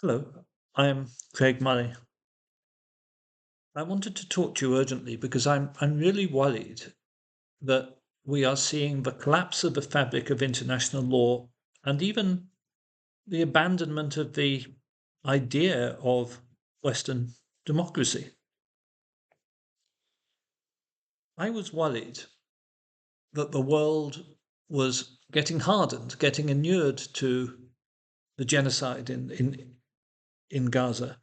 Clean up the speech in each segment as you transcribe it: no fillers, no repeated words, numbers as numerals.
Hello, I'm Craig Murray. I wanted to talk to you urgently because I'm really worried that we are seeing the collapse of the fabric of international law and even the abandonment of the idea of Western democracy. I was worried that the world was getting hardened, getting inured to the genocide in Gaza.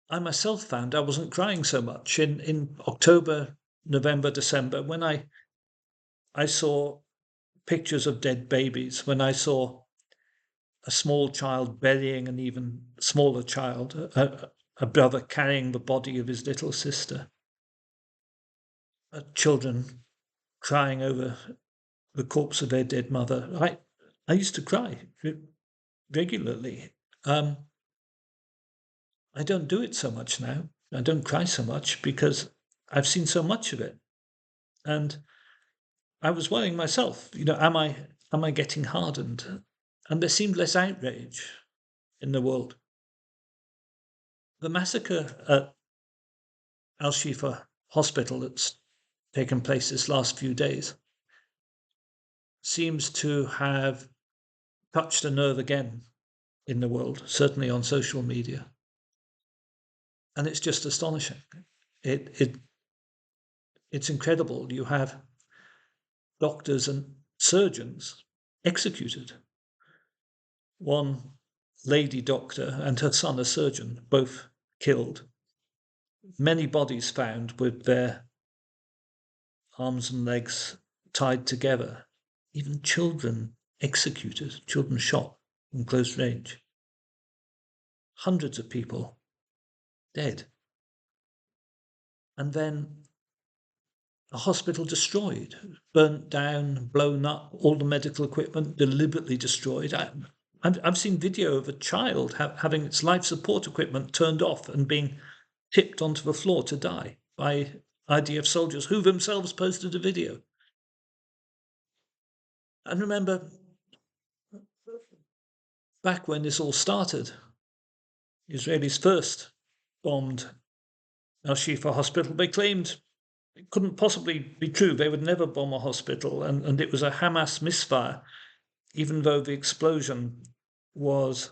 I myself found I wasn't crying so much in October, November, December when I saw pictures of dead babies, when I saw a small child burying an even smaller child, a brother carrying the body of his little sister, children crying over the corpse of their dead mother. I used to cry regularly. Um, I don't do it so much now. I don't cry so much because I've seen so much of it. And I was worrying myself, am I getting hardened? And there seemed less outrage in the world. The massacre at Al-Shifa hospital that's taken place this last few days seems to have touched a nerve again in the world, certainly on social media. And it's just astonishing. It, it it's incredible. You have doctors and surgeons executed. One lady doctor and her son, a surgeon, both killed. Many bodies found with their arms and legs tied together. Even children executed, children shot from close range. Hundreds of people dead. And then a hospital destroyed, burnt down, blown up, all the medical equipment deliberately destroyed. I've seen video of a child having its life support equipment turned off and being tipped onto the floor to die by IDF soldiers who themselves posted a video. And remember, back when this all started, Israelis first bombed Al-Shifa hospital. They claimed it couldn't possibly be true. They would never bomb a hospital, and it was a Hamas misfire, even though the explosion was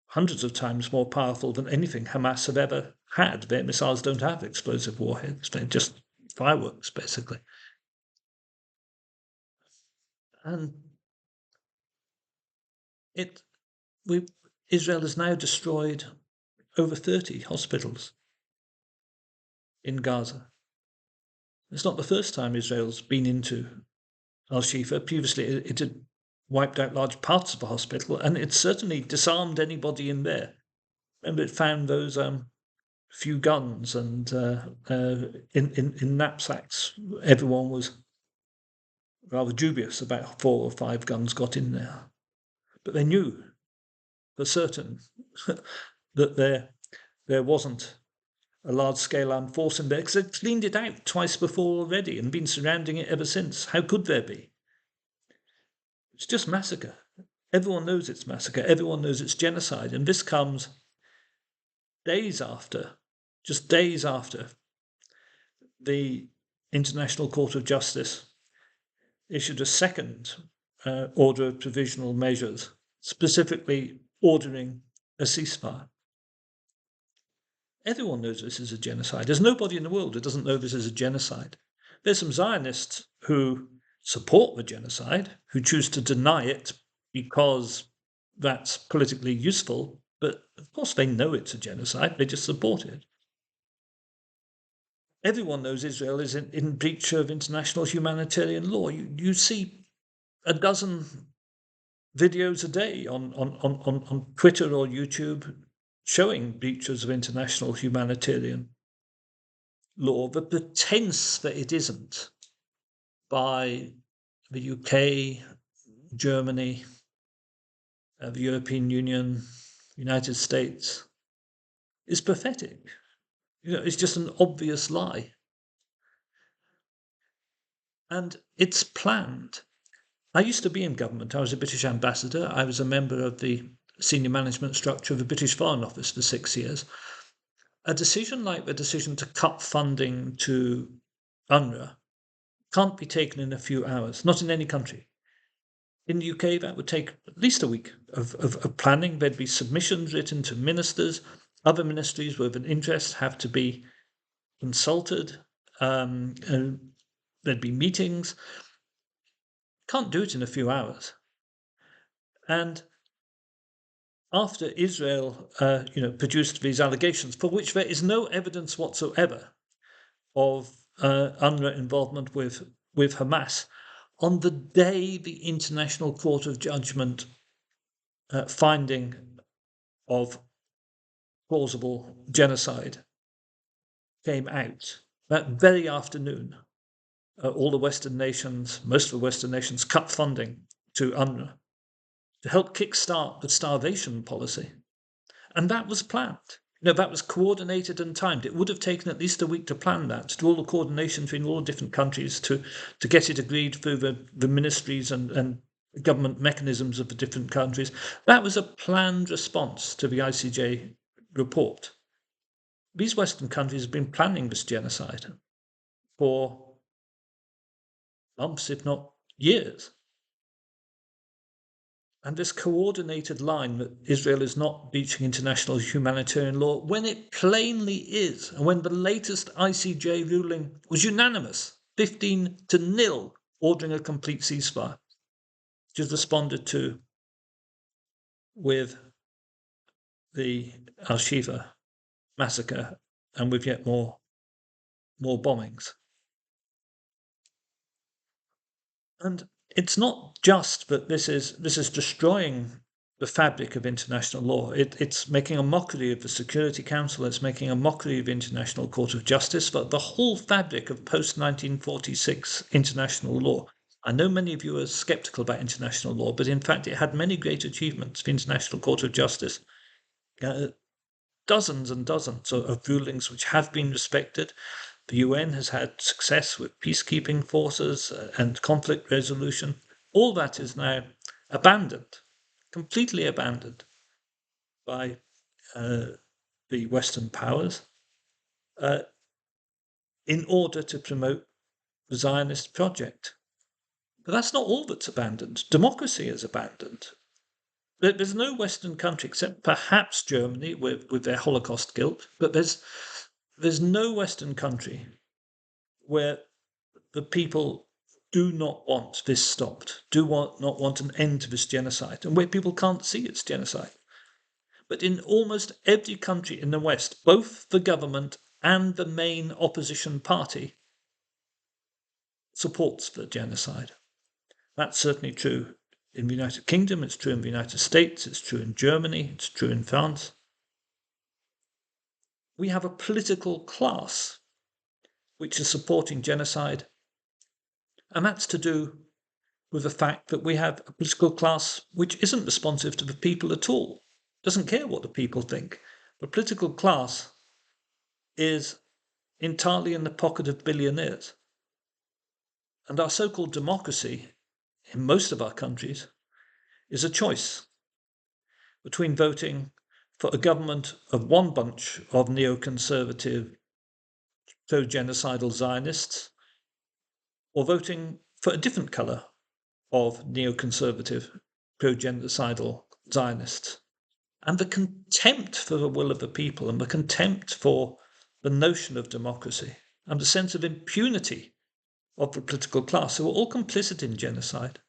hundreds of times more powerful than anything Hamas have ever had. Their missiles don't have explosive warheads, they're just fireworks, basically. And it we Israel has now destroyed over 30 hospitals in Gaza. It's not the first time Israel's been into Al-Shifa. Previously, it had wiped out large parts of the hospital, and it certainly disarmed anybody in there. Remember, it found those few guns, and in knapsacks, everyone was rather dubious about 4 or 5 guns got in there. But they knew for certain that there wasn't a large-scale armed force in there because they'd cleaned it out twice before already and been surrounding it ever since. How could there be? It's just massacre. Everyone knows it's massacre. Everyone knows it's genocide. And this comes days after, just days after, the International Court of Justice issued a second order of provisional measures, specifically ordering a ceasefire. Everyone knows this is a genocide. There's nobody in the world who doesn't know this is a genocide. There's some Zionists who support the genocide, who choose to deny it because that's politically useful, but of course they know it's a genocide, they just support it. Everyone knows Israel is in breach of international humanitarian law. You see a dozen videos a day on Twitter or YouTube showing breaches of international humanitarian law. The pretense that it isn't by the UK, Germany, the European Union, United States is pathetic. It's just an obvious lie. And it's planned. I used to be in government. I was a British ambassador. I was a member of the senior management structure of the British Foreign Office for 6 years. A decision like the decision to cut funding to UNRWA can't be taken in a few hours, not in any country. In the UK, that would take at least a week of planning. There'd be submissions written to ministers. Other ministries with an interest have to be consulted. And there'd be meetings. Can't do it in a few hours. And after Israel, produced these allegations, for which there is no evidence whatsoever of UNRWA involvement with Hamas, on the day the International Court of Judgment finding of plausible genocide came out, that very afternoon, all the Western nations, most of the Western nations, cut funding to UNRWA to help kickstart the starvation policy. And that was planned. That was coordinated and timed. It would have taken at least a week to plan that, to do all the coordination between all the different countries, to get it agreed through the ministries and government mechanisms of the different countries. That was a planned response to the ICJ report. These Western countries have been planning this genocide for months, if not years. And this coordinated line that Israel is not breaching international humanitarian law, when it plainly is, and when the latest ICJ ruling was unanimous, 15-0, ordering a complete ceasefire, which is responded to with the Al-Shifa massacre and with yet more bombings. And it's not just that this is destroying the fabric of international law. It's making a mockery of the Security Council. It's making a mockery of the International Court of Justice, but the whole fabric of post-1946 international law. I know many of you are skeptical about international law, but in fact it had many great achievements. The International Court of Justice, dozens and dozens of rulings which have been respected. The UN has had success with peacekeeping forces and conflict resolution. All that is now abandoned, completely abandoned by the Western powers in order to promote the Zionist project. But that's not all that's abandoned. Democracy is abandoned. There's no Western country, except perhaps Germany with their Holocaust guilt, but there's no Western country where the people do not want this stopped, not want an end to this genocide, and where people can't see it's genocide. But in almost every country in the West, both the government and the main opposition party supports the genocide. That's certainly true in the United Kingdom, it's true in the United States, it's true in Germany, it's true in France. We have a political class which is supporting genocide, and that's to do with the fact that we have a political class which isn't responsive to the people at all, doesn't care what the people think. The political class is entirely in the pocket of billionaires. And our so-called democracy, in most of our countries, is a choice between voting for a government of one bunch of neoconservative, pro-genocidal Zionists, or voting for a different colour of neoconservative, pro-genocidal Zionists. And the contempt for the will of the people and the contempt for the notion of democracy and the sense of impunity of the political class who are all complicit in genocide.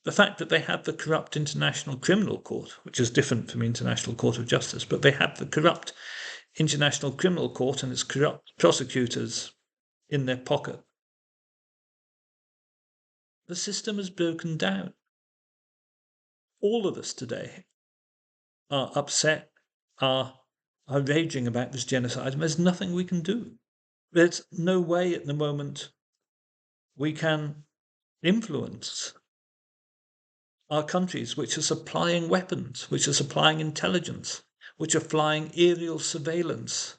The fact that they have the corrupt International Criminal Court, which is different from the International Court of Justice, but they have the corrupt International Criminal Court and its corrupt prosecutors in their pocket. The system has broken down. All of us today are upset, are raging about this genocide, and there's nothing we can do. There's no way at the moment we can influence our countries which are supplying weapons, which are supplying intelligence, which are flying aerial surveillance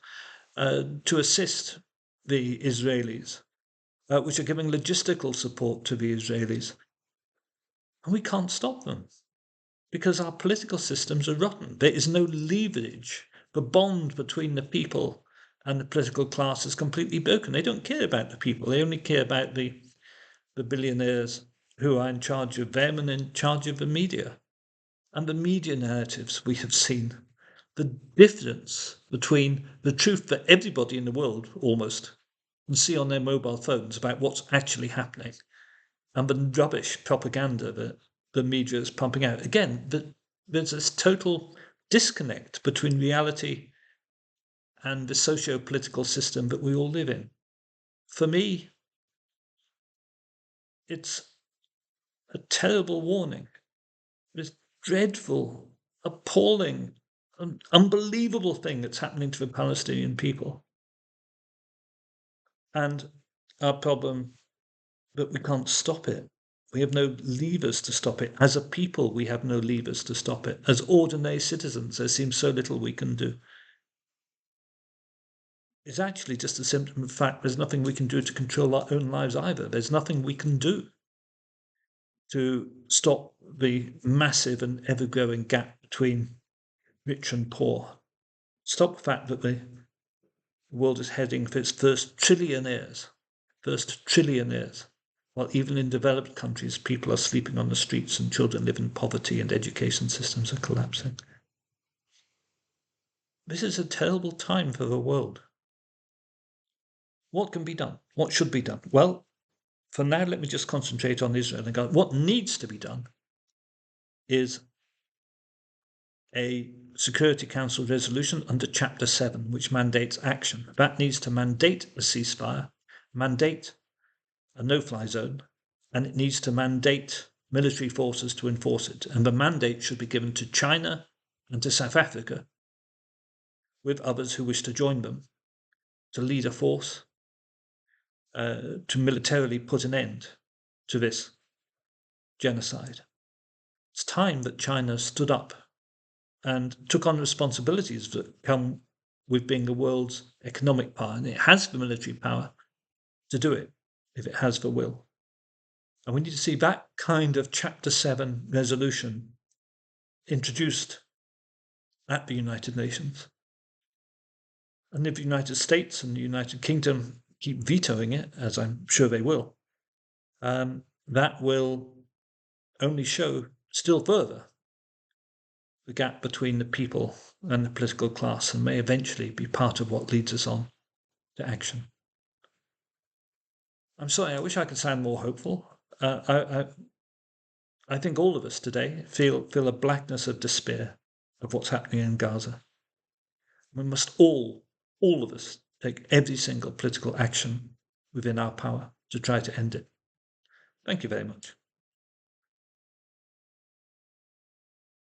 to assist the Israelis, which are giving logistical support to the Israelis. And we can't stop them. because our political systems are rotten. There is no leverage. The bond between the people and the political class is completely broken. They don't care about the people. They only care about the billionaires who are in charge of them and in charge of the media. And the media narratives we have seen, the difference between the truth that everybody in the world almost can see on their mobile phones about what's actually happening and the rubbish propaganda that the media is pumping out. Again, there's this total disconnect between reality and the socio-political system that we all live in. For me, it's a terrible warning. This dreadful, appalling, unbelievable thing that's happening to the Palestinian people. And our problem that we can't stop it. We have no levers to stop it. As a people, we have no levers to stop it. As ordinary citizens, there seems so little we can do. It's actually just a symptom of the fact there's nothing we can do to control our own lives either. There's nothing we can do to stop the massive and ever-growing gap between rich and poor. Stop the fact that the world is heading for its first trillionaires, while even in developed countries, people are sleeping on the streets and children live in poverty and education systems are collapsing. This is a terrible time for the world. What can be done? What should be done? Well, for now, let me just concentrate on Israel and Gaza. What needs to be done is a Security Council resolution under Chapter 7, which mandates action. That needs to mandate a ceasefire, mandate a no-fly zone, and it needs to mandate military forces to enforce it. And the mandate should be given to China and to South Africa, with others who wish to join them, to lead a force to militarily put an end to this genocide. It's time that China stood up and took on responsibilities that come with being the world's economic power. And it has the military power to do it if it has the will. And we need to see that kind of Chapter 7 resolution introduced at the United Nations. And if the United States and the United Kingdom keep vetoing it, as I'm sure they will, that will only show still further the gap between the people and the political class and may eventually be part of what leads us on to action. I'm sorry, I wish I could sound more hopeful. I think all of us today feel a blackness of despair of what's happening in Gaza. We must all of us, take every single political action within our power to try to end it. Thank you very much.